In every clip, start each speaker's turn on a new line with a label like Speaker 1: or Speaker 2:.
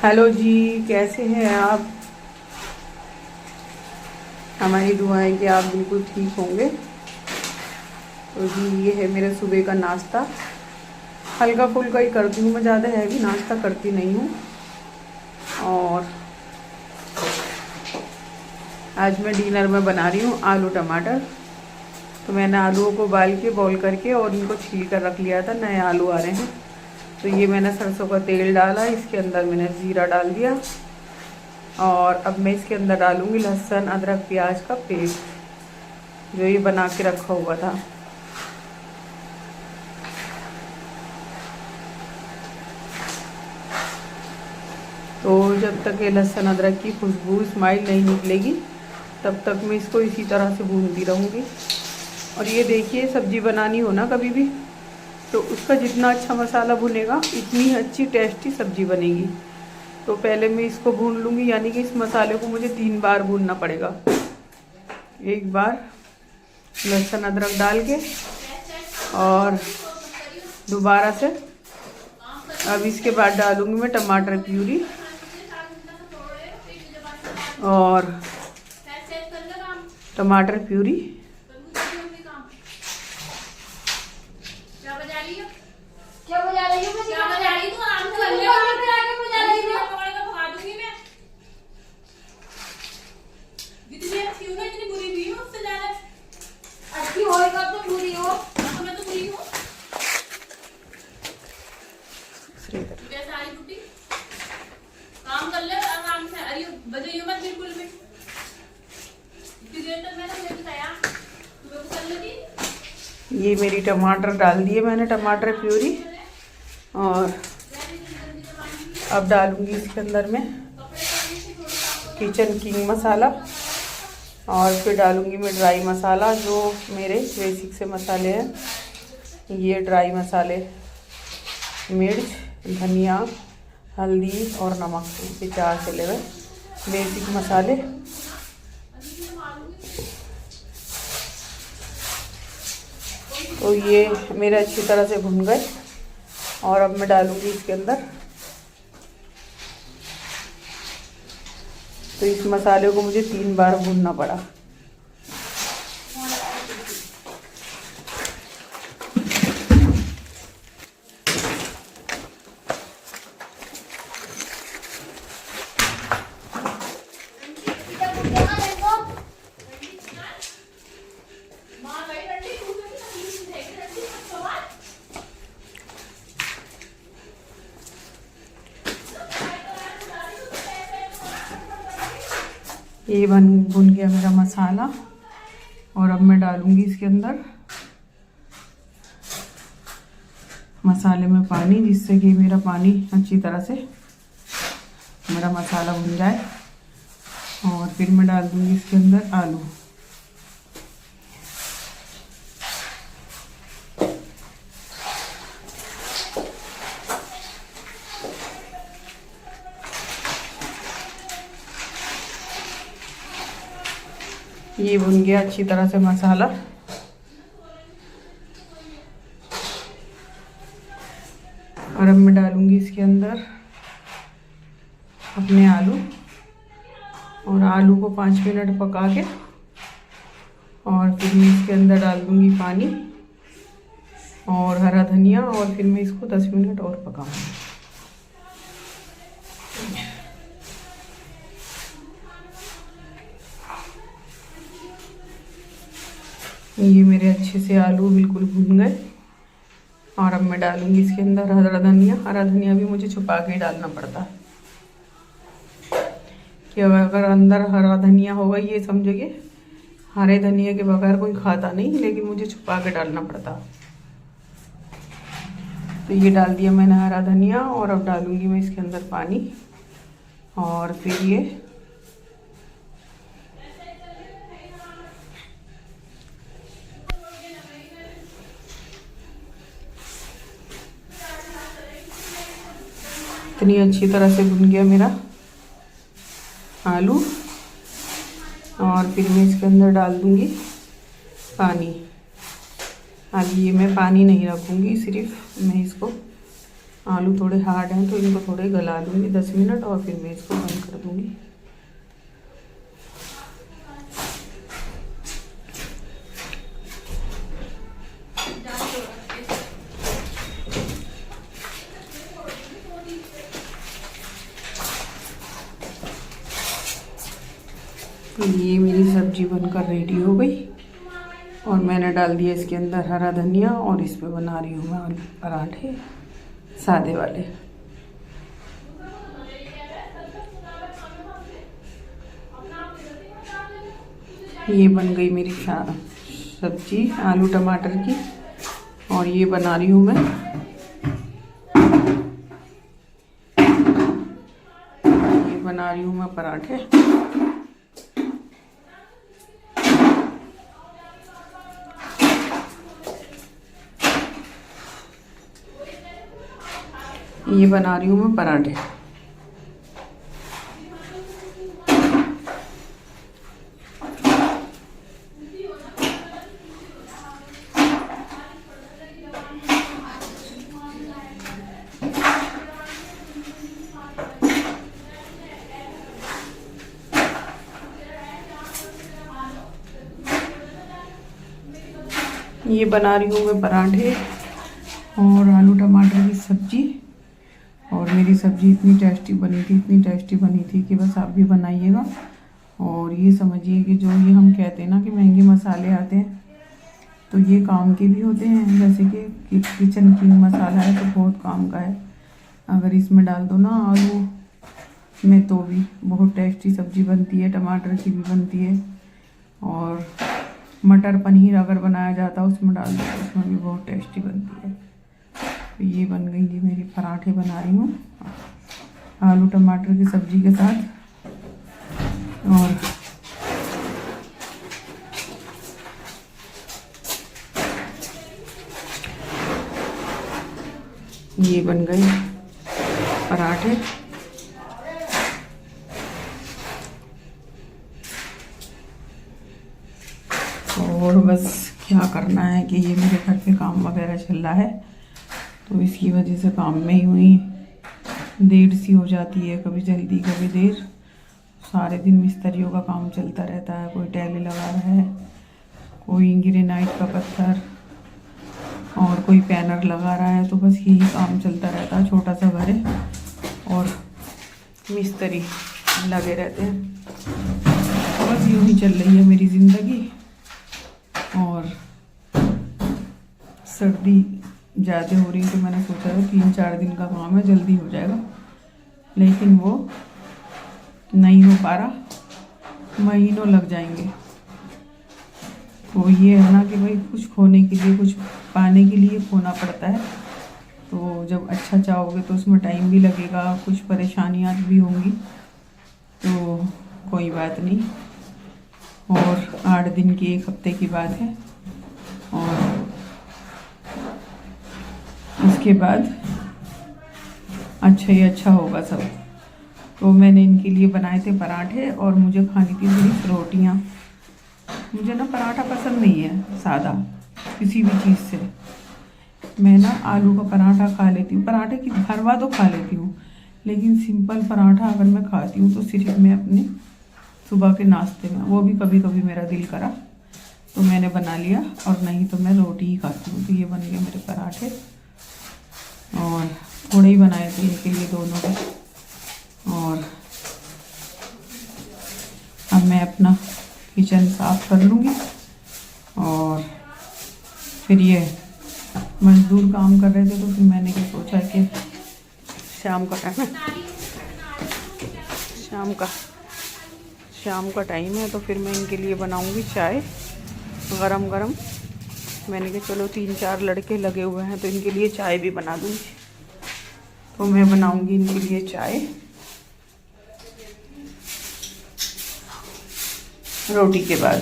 Speaker 1: Hello जी, कैसे हैं आप। हमारी दुआएं कि आप बिल्कुल ठीक होंगे। तो जी ये है मेरे सुबह का नाश्ता। हल्का फुल्का ही करती हूँ मैं, ज़्यादा हैवी नाश्ता करती नहीं हूँ। और आज मैं डिनर में बना रही हूँ आलू टमाटर। तो मैंने आलूओं को उबाल के बॉईल करके और इनको छील कर रख लिया था। नए आलू आ रहे हैं। तो ये मैंने सरसों का तेल डाला, इसके अंदर मैंने ज़ीरा डाल दिया। और अब मैं इसके अंदर डालूँगी लहसुन अदरक प्याज का पेस्ट जो ये बना के रखा हुआ था। तो जब तक ये लहसुन अदरक की खुशबू स्माइल नहीं निकलेगी तब तक मैं इसको इसी तरह से भूनती रहूँगी। और ये देखिए, सब्ज़ी बनानी हो ना कभी भी तो उसका जितना अच्छा मसाला भुनेगा इतनी अच्छी टेस्टी सब्ज़ी बनेगी। तो पहले मैं इसको भून लूँगी, यानी कि इस मसाले को मुझे 3 बार भूनना पड़ेगा। एक बार लहसुन अदरक डाल के और दोबारा से। अब इसके बाद डालूँगी मैं टमाटर प्यूरी और टमाटर प्यूरी।
Speaker 2: काम कर ले आराम से। अरे बजाइयो मत बिल्कुल भी। इतनी देर तक मैंने मुझे बताया तू कर लेती।
Speaker 1: ये मेरी टमाटर डाल दिए मैंने, टमाटर प्यूरी। और अब डालूंगी इसके अंदर में किचन किंग मसाला। और फिर डालूंगी मैं ड्राई मसाला, जो मेरे बेसिक से मसाले हैं। ये ड्राई मसाले मिर्च, धनिया, हल्दी और नमक, ये 4 चले गए बेसिक मसाले। तो ये मेरे अच्छी तरह से भुन गए। और अब मैं डालूंगी इसके अंदर। तो इस मसाले को मुझे 3 बार भूनना पड़ा। ये भुन गया मेरा मसाला। और अब मैं डालूंगी इसके अंदर मसाले में पानी, जिससे कि मेरा पानी अच्छी तरह से मेरा मसाला भुन जाए। और फिर मैं डाल दूंगी इसके अंदर आलू। ये भुन गया अच्छी तरह से मसाला। और अब मैं डालूंगी इसके अंदर अपने आलू। और आलू को 5 मिनट पका के और फिर मैं इसके अंदर डाल दूंगी पानी और हरा धनिया। और फिर मैं इसको 10 मिनट और पकाऊंगी। ये मेरे अच्छे से आलू बिल्कुल भून गए। और अब मैं डालूंगी इसके अंदर हरा धनिया। हरा धनिया भी मुझे छुपा के ही डालना पड़ता है, कि अगर अंदर हरा धनिया होगा ये समझिए हरे धनिया के बगैर कोई खाता नहीं, लेकिन मुझे छुपा के डालना पड़ता। तो ये डाल दिया मैंने हरा धनिया। और अब डालूंगी मैं इसके अंदर पानी। और फिर ये इतनी अच्छी तरह से भुन गया मेरा आलू। और फिर मैं इसके अंदर डाल दूंगी पानी। अब ये मैं पानी नहीं रखूँगी, सिर्फ मैं इसको आलू थोड़े हार्ड हैं तो इनको थोड़े गला लूँगी 10 मिनट और फिर मैं इसको बंद कर दूँगी। ये मेरी सब्जी बनकर रेडी हो गई और मैंने डाल दिया इसके अंदर हरा धनिया और इस पे बना रही हूँ मैं आलू पराठे सादे वाले। ये बन गई मेरी सब्जी आलू टमाटर की और ये बना रही हूँ मैं पराठे। ये बना रही हूँ मैं पराठे। ये बना रही हूँ मैं पराठे और आलू टमाटर की सब्जी। और मेरी सब्जी इतनी टेस्टी बनी थी कि बस आप भी बनाइएगा। और ये समझिए कि जो ये हम कहते हैं ना कि महंगे मसाले आते हैं, तो ये काम के भी होते हैं। जैसे कि किचन किंग मसाला है तो बहुत काम का है। अगर इसमें डाल दो ना आलू में तो भी बहुत टेस्टी सब्जी बनती है, टमाटर की भी बनती है। और मटर पनीर अगर बनाया जाता है उसमें डाल दो तो उसमें भी बहुत टेस्टी बनती है। तो ये बन गई जी मेरी पराठे बना रही हूँ आलू टमाटर की सब्जी के साथ। और ये बन गई पराठे। और बस क्या करना है कि ये मेरे घर पे काम वगैरह चल रहा है तो इसकी वजह से काम में ही हुई देर सी हो जाती है, कभी जल्दी कभी देर। सारे दिन मिस्त्रियों का काम चलता रहता है, कोई टाइलें लगा रहा है, कोई ग्रेनाइट का पत्थर और कोई पैनर लगा रहा है। तो बस यही काम चलता रहता है। छोटा सा घर है और मिस्त्री लगे रहते हैं। बस यूँ ही चल रही है मेरी ज़िंदगी। और सर्दी ज़्यादा हो रही तो मैंने सोचा था 3-4 दिन का काम है, जल्दी हो जाएगा, लेकिन वो नहीं हो पा रहा, महीनों लग जाएंगे। तो ये है ना कि भाई कुछ खोने के लिए, कुछ पाने के लिए खोना पड़ता है। तो जब अच्छा चाहोगे तो उसमें टाइम भी लगेगा, कुछ परेशानियाँ भी होंगी, तो कोई बात नहीं। और 8 दिन की 1 हफ्ते की बात है और उसके बाद अच्छा ही अच्छा होगा सब। तो मैंने इनके लिए बनाए थे पराठे और मुझे खानी थी सिर्फ रोटियाँ। मुझे ना पराठा पसंद नहीं है सादा किसी भी चीज़ से। मैं ना आलू का पराठा खा लेती हूँ, पराठे की भरवा तो खा लेती हूँ, लेकिन सिंपल पराठा अगर मैं खाती हूँ तो सिर्फ मैं अपने सुबह के नाश्ते में, वो भी कभी कभी मेरा दिल करा तो मैंने बना लिया, और नहीं तो मैं रोटी ही खाती हूँ। तो ये बन गए मेरे पराठे और थोड़े ही बनाए थे इनके लिए दोनों के। और अब मैं अपना किचन साफ कर लूँगी और फिर ये मजदूर काम कर रहे थे तो फिर मैंने क्या सोचा कि शाम का टाइम है, शाम का टाइम है तो फिर मैं इनके लिए बनाऊंगी चाय गरम गरम। मैंने कहा चलो 3-4 लड़के लगे हुए हैं तो इनके लिए चाय भी बना दूंगी। तो मैं बनाऊंगी इनके लिए चाय रोटी के बाद।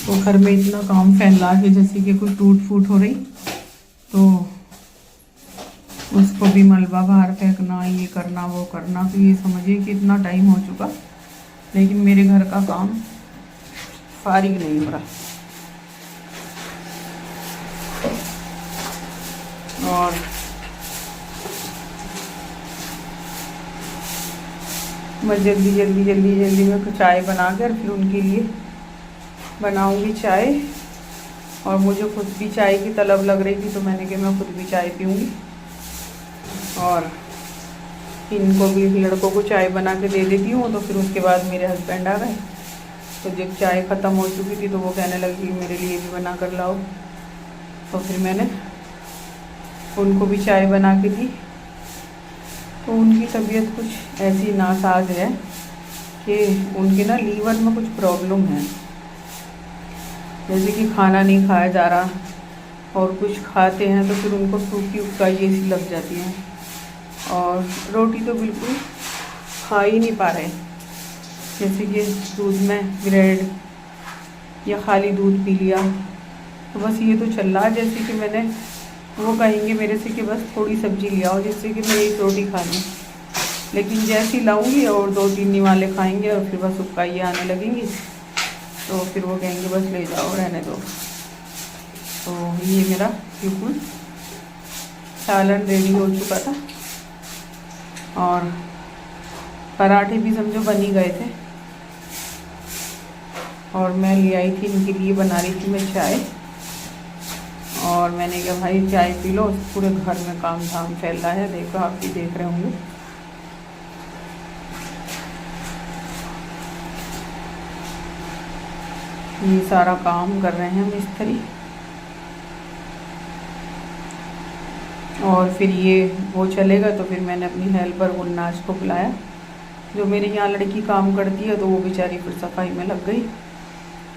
Speaker 1: तो घर में इतना काम फैला के जैसे कि कोई टूट फूट हो रही तो उसको भी मलबा बाहर फेंकना, ये करना वो करना। तो ये समझिए कि इतना टाइम हो चुका लेकिन मेरे घर का काम फारिग नहीं हो रहा। और मैं जल्दी में चाय बना कर फिर उनके लिए बनाऊंगी चाय। और मुझे खुद भी चाय की तलब लग रही थी तो मैंने कहा मैं खुद भी चाय पीऊँगी। और इनको भी, लड़कों को चाय बना के दे देती हूँ। तो फिर उसके बाद मेरे हस्बैंड आ गए, तो जब चाय ख़त्म हो चुकी थी तो वो कहने लगी मेरे लिए भी बना कर लाओ। तो फिर मैंने उनको भी चाय बना के दी। तो उनकी तबीयत कुछ ऐसी नासाज है कि उनके ना लीवर में कुछ प्रॉब्लम है, जैसे कि खाना नहीं खाया जा रहा और कुछ खाते हैं तो फिर उनको सूखी उबकाई जैसी लग जाती है। और रोटी तो बिल्कुल खा ही नहीं पा रहे, जैसे कि दूध में ब्रेड या खाली दूध पी लिया। तो बस ये तो चल रहा है, जैसे कि मैंने, वो कहेंगे मेरे से कि बस थोड़ी सब्जी ले आओ जिससे कि मैं एक रोटी खा लूँ। लेकिन जैसे ही लाऊंगी और 2-3 निवाले खाएंगे और फिर बस उबकाइयाँ आने लगेंगी, तो फिर वो कहेंगे बस ले जाओ, रहने दो। तो ये मेरा बिल्कुल सालन रेडी हो चुका था और पराठे भी समझो बन ही गए थे। और मैं ले आई थी इनके लिए, बना रही थी मैं चाय। और मैंने कहा भाई चाय पी लो, पूरे घर में काम धाम फैल रहा है, देखो आप भी देख रहे होंगे। ये सारा काम कर रहे हैं मिस्त्री। और फिर ये वो चलेगा तो फिर मैंने अपनी हेल्पर गुलनाज को बुलाया, जो मेरे यहाँ लड़की काम करती है। तो वो बेचारी फिर सफाई में लग गई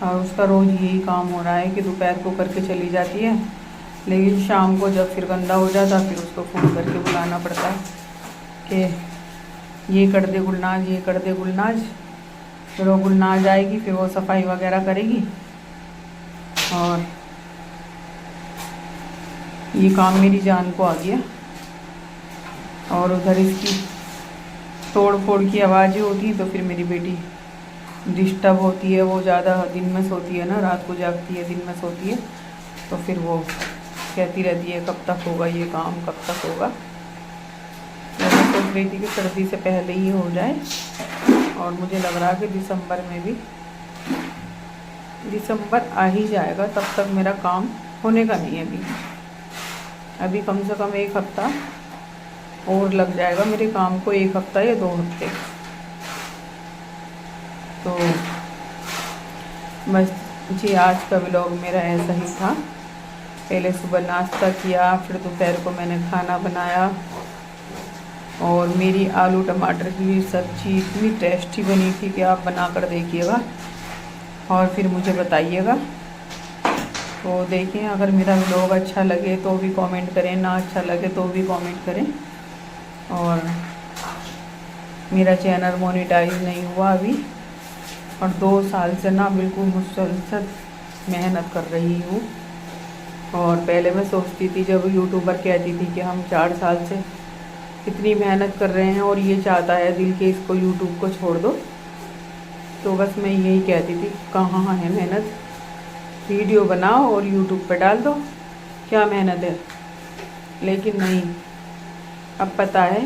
Speaker 1: और उसका रोज़ यही काम हो रहा है कि दोपहर को करके चली जाती है, लेकिन शाम को जब फिर गंदा हो जाता फिर उसको फ़ोन करके बुलाना पड़ता है कि ये कर दे गुलनाज, ये कर दे गुलनाज। फिर वो गुलनाज आएगी, फिर वो सफाई वगैरह करेगी। और ये काम मेरी जान को आ गया। और उधर इसकी तोड़ फोड़ की आवाज़ें होती हैं तो फिर मेरी बेटी डिस्टर्ब होती है। वो ज़्यादा दिन में सोती है ना, रात को जागती है, दिन में सोती है। तो फिर वो कहती रहती है कब तक होगा ये काम, कब तक होगा। तो मैं सोच रही थी कि सर्दी से पहले ही हो जाए। और मुझे लग रहा है कि दिसंबर में भी, दिसंबर आ ही जाएगा, तब तक मेरा काम होने का नहीं है। अभी कम से कम 1 हफ़्ता और लग जाएगा मेरे काम को, 1 हफ़्ता या 2 हफ्ते। तो बस जी, आज का व्लॉग मेरा ऐसा ही था। पहले सुबह नाश्ता किया, फिर दोपहर को मैंने खाना बनाया। और मेरी आलू टमाटर की सब्ज़ी इतनी टेस्टी बनी थी कि आप बना कर देखिएगा और फिर मुझे बताइएगा। तो देखिए, अगर मेरा व्लॉग अच्छा लगे तो भी कमेंट करें, ना अच्छा लगे तो भी कमेंट करें। और मेरा चैनल मोनेटाइज नहीं हुआ अभी, और 2 साल से ना बिल्कुल मुसलसल मेहनत कर रही हूँ। और पहले मैं सोचती थी, जब यूट्यूबर कहती थी कि हम 4 साल से इतनी मेहनत कर रहे हैं और ये चाहता है दिल के इसको यूट्यूब को छोड़ दो, तो बस मैं यही कहती थी कहाँ है मेहनत, वीडियो बनाओ और यूट्यूब पर डाल दो, क्या मेहनत है। लेकिन नहीं, अब पता है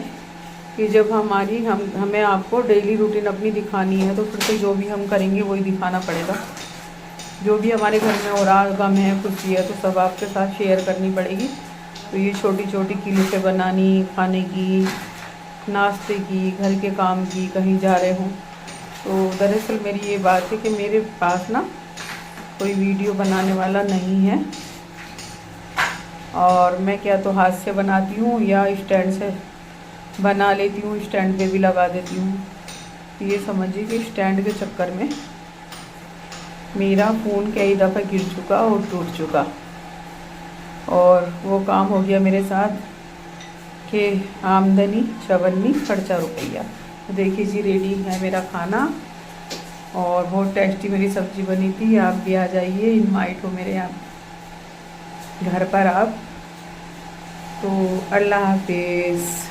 Speaker 1: कि जब हमें आपको डेली रूटीन अपनी दिखानी है तो फिर तो जो भी हम करेंगे वही दिखाना पड़ेगा। जो भी हमारे घर में हो रहा, गम है, खुशी है, तो सब आपके साथ शेयर करनी पड़ेगी। तो ये छोटी छोटी क्लिपें बनानी, खाने की, नाश्ते की, घर के काम की, कहीं जा रहे हों। तो दरअसल मेरी ये बात है कि मेरे पास ना कोई वीडियो बनाने वाला नहीं है, और मैं क्या तो हाथ से बनाती हूँ या स्टैंड से बना लेती हूँ, स्टैंड पे भी लगा देती हूँ। ये समझिए कि स्टैंड के चक्कर में मेरा फ़ोन कई दफ़ा गिर चुका और टूट चुका। और वो काम हो गया मेरे साथ कि आमदनी 54 खर्चा रुपया। तो देखिए जी, रेडी है मेरा खाना और बहुत टेस्टी मेरी सब्ज़ी बनी थी। आप भी आ जाइए, इनवाइट हो मेरे यहाँ घर पर आप। तो अल्लाह हाफिज़।